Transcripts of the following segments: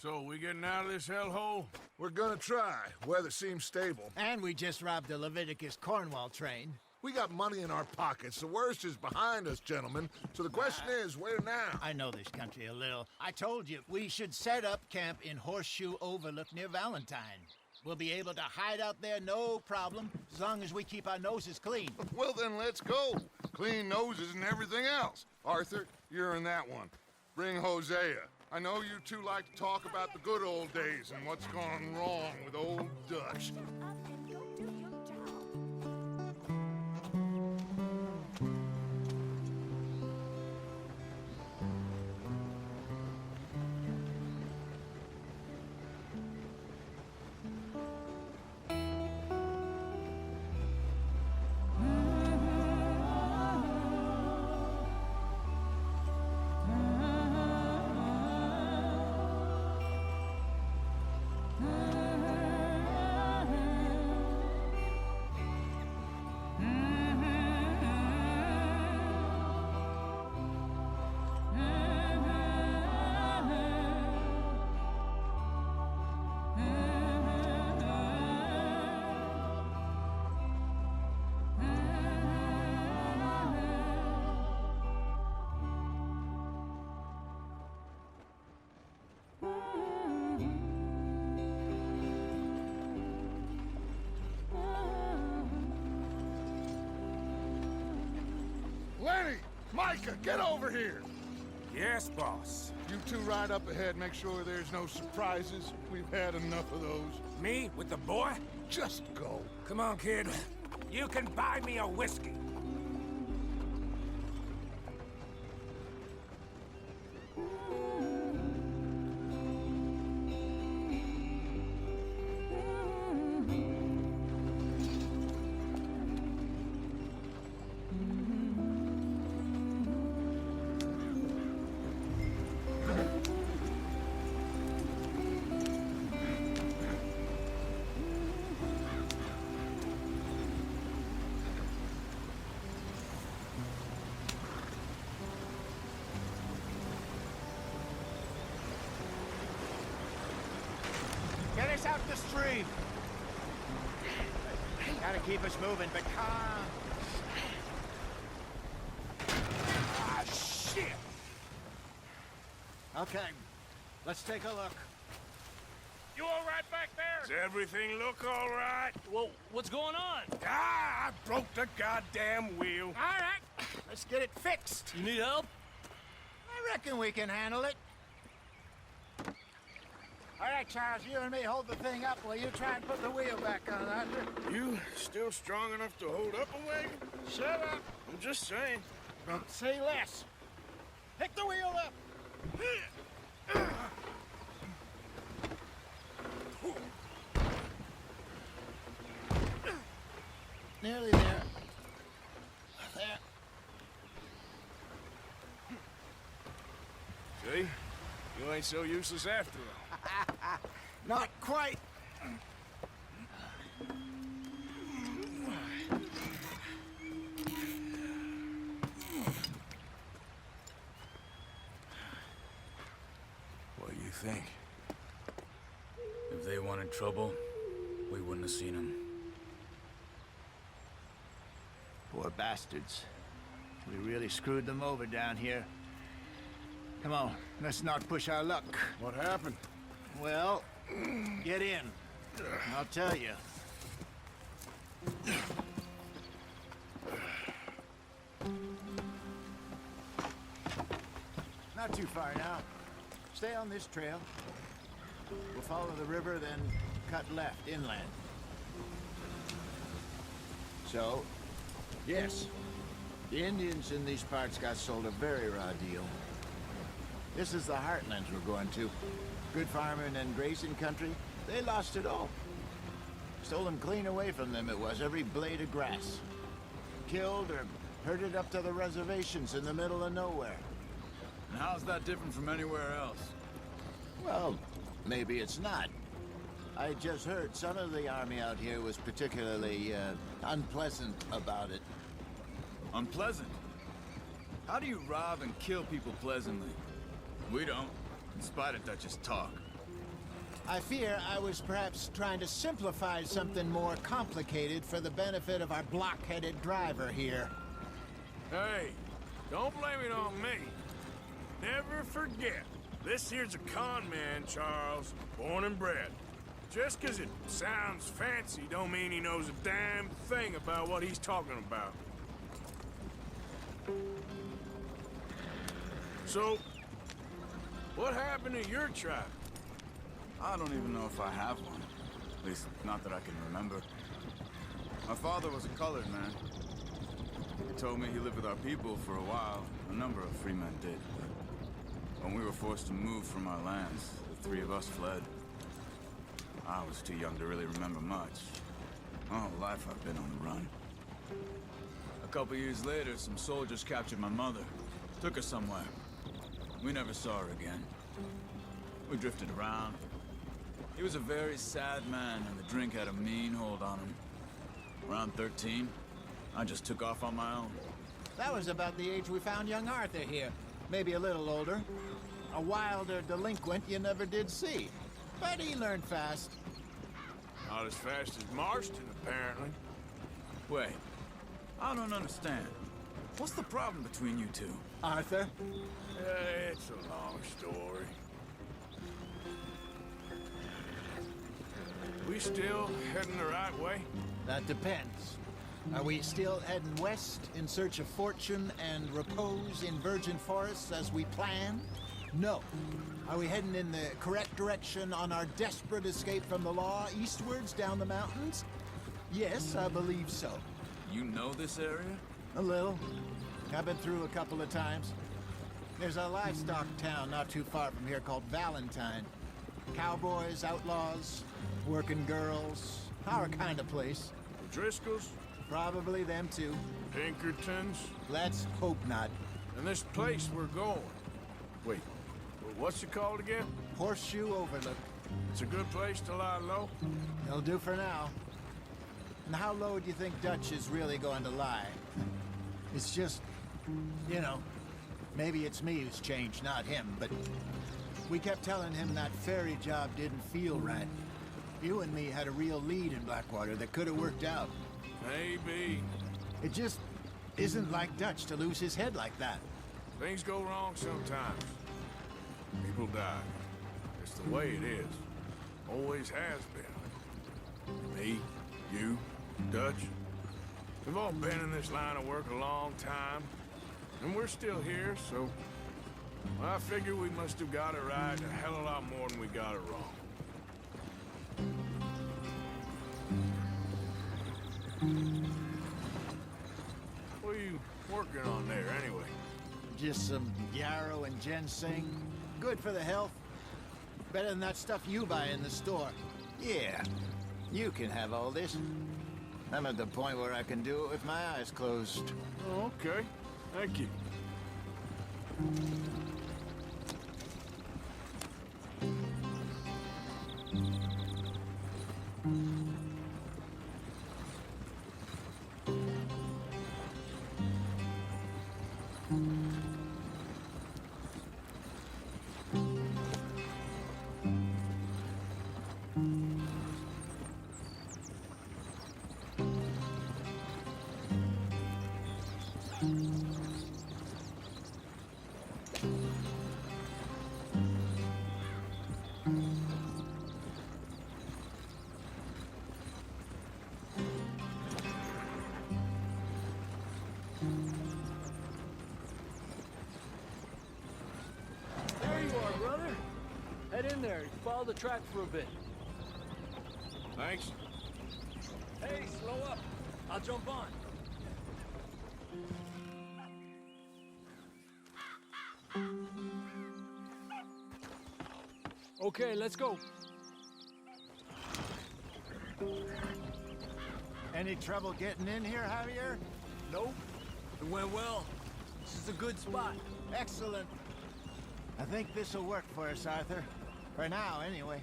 So, we getting out of this hellhole? We're gonna try. Weather seems stable. And we just robbed the Leviticus Cornwall train. We got money in our pockets. The worst is behind us, gentlemen. So the question is, where now? I know this country a little. I told you, we should set up camp in Horseshoe Overlook near Valentine. We'll be able to hide out there, no problem, as long as we keep our noses clean. Well, then let's go. Clean noses and everything else. Arthur, you're in that one. Bring Hosea. I know you two like to talk about the good old days and what's gone wrong with old Dutch. Lenny! Micah, get over here! Yes, boss. You two ride up ahead, make sure there's no surprises. We've had enough of those. Me with the boy? Just go. Come on, kid. You can buy me a whiskey. Get us out the stream. Gotta keep us moving, but calm. Ah, shit! Okay, let's take a look. You all right back there? Does everything look all right? Well, what's going on? Ah, I broke the goddamn wheel. All right, let's get it fixed. You need help? I reckon we can handle it. All right, Charles, you and me hold the thing up while you try and put the wheel back on, Arthur. You still strong enough to hold up a wagon? Shut up. I'm just saying. Don't say less. Pick the wheel up. Nearly there. There. See? You ain't so useless after all. Not quite. What do you think? If they wanted trouble, we wouldn't have seen them. Poor bastards. We really screwed them over down here. Come on, let's not push our luck. What happened? Well, get in. I'll tell you. Not too far now. Stay on this trail. We'll follow the river, then cut left inland. So, yes, the Indians in these parts got sold a very raw deal. This is the heartlands we're going to. Good farming and grazing country. They lost it all. Stolen clean away from them it was, every blade of grass. Killed or herded up to the reservations in the middle of nowhere. And how's that different from anywhere else? Well, maybe it's not. I just heard some of the army out here was particularly, unpleasant about it. Unpleasant? How do you rob and kill people pleasantly? We don't, in spite of Dutch's talk. I fear I was perhaps trying to simplify something more complicated for the benefit of our block-headed driver here. Hey, don't blame it on me. Never forget, this here's a con man, Charles, born and bred. Just 'cause it sounds fancy don't mean he knows a damn thing about what he's talking about. So, what happened to your tribe? I don't even know if I have one. At least, not that I can remember. My father was a colored man. He told me he lived with our people for a while. A number of free men did. When we were forced to move from our lands, the three of us fled. I was too young to really remember much. My whole life I've been on the run. A couple years later, some soldiers captured my mother. Took her somewhere. We never saw her again. We drifted around. He was a very sad man, and the drink had a mean hold on him. Around 13, I just took off on my own. That was about the age we found young Arthur here. Maybe a little older. A wilder delinquent you never did see. But he learned fast. Not as fast as Marston, apparently. Wait, I don't understand. What's the problem between you two? Arthur? It's a long story. We still heading the right way? That depends. Are we still heading west in search of fortune and repose in virgin forests as we planned? No. Are we heading in the correct direction on our desperate escape from the law eastwards down the mountains? Yes, I believe so. You know this area? A little. I've been through a couple of times. There's a livestock town not too far from here called Valentine. Cowboys, outlaws, working girls, our kind of place. The Driscolls? Probably them too. Pinkertons? Let's hope not. And this place we're going. Wait, what's it called again? Horseshoe Overlook. It's a good place to lie low? It'll do for now. And how low do you think Dutch is really going to lie? It's just, you know, maybe it's me who's changed, not him, but we kept telling him that ferry job didn't feel right. You and me had a real lead in Blackwater that could have worked out. Maybe. It just isn't like Dutch to lose his head like that. Things go wrong sometimes. People die. It's the way it is. Always has been. Me, you, Dutch. We've all been in this line of work a long time. And we're still here, so... I figure we must have got it right a hell of a lot more than we got it wrong. What are you working on there, anyway? Just some yarrow and ginseng. Good for the health. Better than that stuff you buy in the store. Yeah, you can have all this. I'm at the point where I can do it with my eyes closed. Oh, okay. Thank you. There you are, brother. Head in there and follow the track for a bit. Thanks. Hey, slow up. I'll jump on. Okay, let's go. Any trouble getting in here, Javier? Nope. It went well. This is a good spot. Excellent. I think this'll work for us, Arthur. For now, anyway.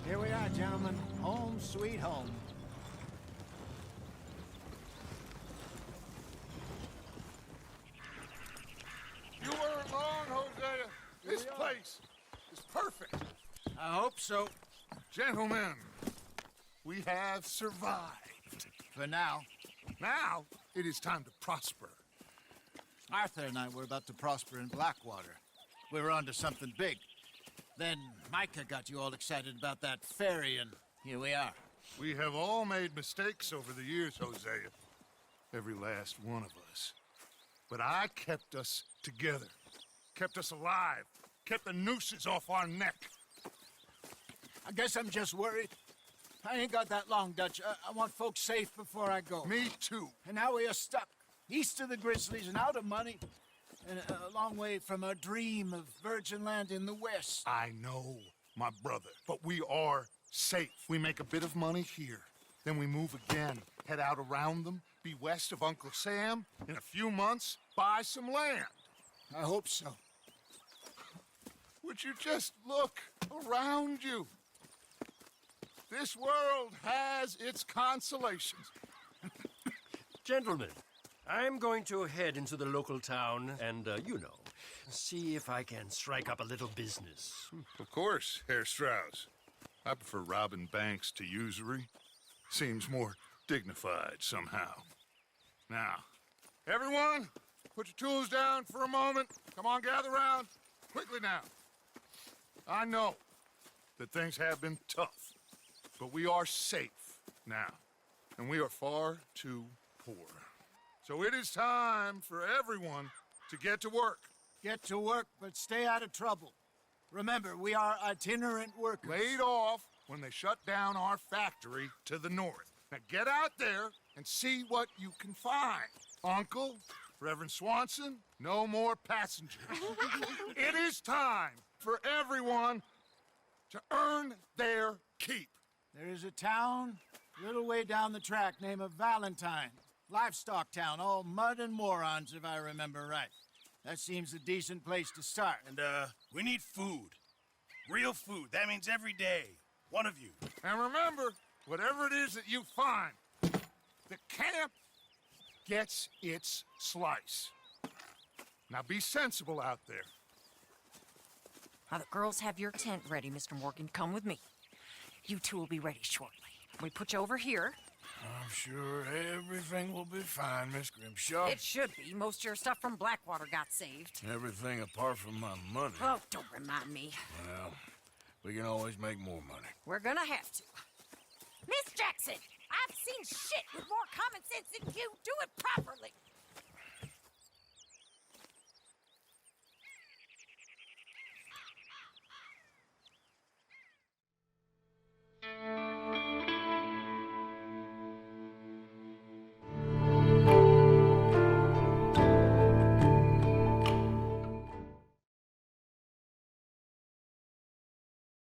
Here we are, gentlemen. Home sweet home. place is perfect. I hope so. Gentlemen, we have survived. For now. Now, it is time to prosper. Arthur and I were about to prosper in Blackwater. We were onto something big. Then Micah got you all excited about that ferry, and here we are. We have all made mistakes over the years, Hosea. Every last one of us. But I kept us together. Kept us alive. Kept the nooses off our neck. I guess I'm just worried. I ain't got that long, Dutch. I want folks safe before I go. Me too. And now we are stuck, east of the Grizzlies and out of money, and a long way from our dream of virgin land in the west. I know, my brother, but we are safe. We make a bit of money here. Then we move again, head out around them, be west of Uncle Sam. In a few months, buy some land. I hope so. Would you just look around you? This world has its consolations. Gentlemen, I'm going to head into the local town and, see if I can strike up a little business. Of course, Herr Strauss. I prefer robbing banks to usury. Seems more dignified somehow. Now, everyone, put your tools down for a moment. Come on, gather round. Quickly now. I know that things have been tough, but we are safe now, and we are far too poor. So it is time for everyone to get to work. Get to work, but stay out of trouble. Remember, we are itinerant workers. Laid off when they shut down our factory to the north. Now get out there and see what you can find. Uncle, Reverend Swanson, no more passengers. It is time for everyone to earn their keep. There is a town a little way down the track named Valentine. Livestock town, all mud and morons, if I remember right. That seems a decent place to start. And, we need food. Real food. That means every day. One of you. And remember, whatever it is that you find, the camp gets its slice. Now be sensible out there. Now, the girls have your tent ready, Mr. Morgan. Come with me. You two will be ready shortly. We put you over here. I'm sure everything will be fine, Miss Grimshaw. It should be. Most of your stuff from Blackwater got saved. Everything apart from my money. Oh, don't remind me. Well, we can always make more money. We're gonna have to. Miss Jackson, I've seen shit with more common sense than you. Do it properly.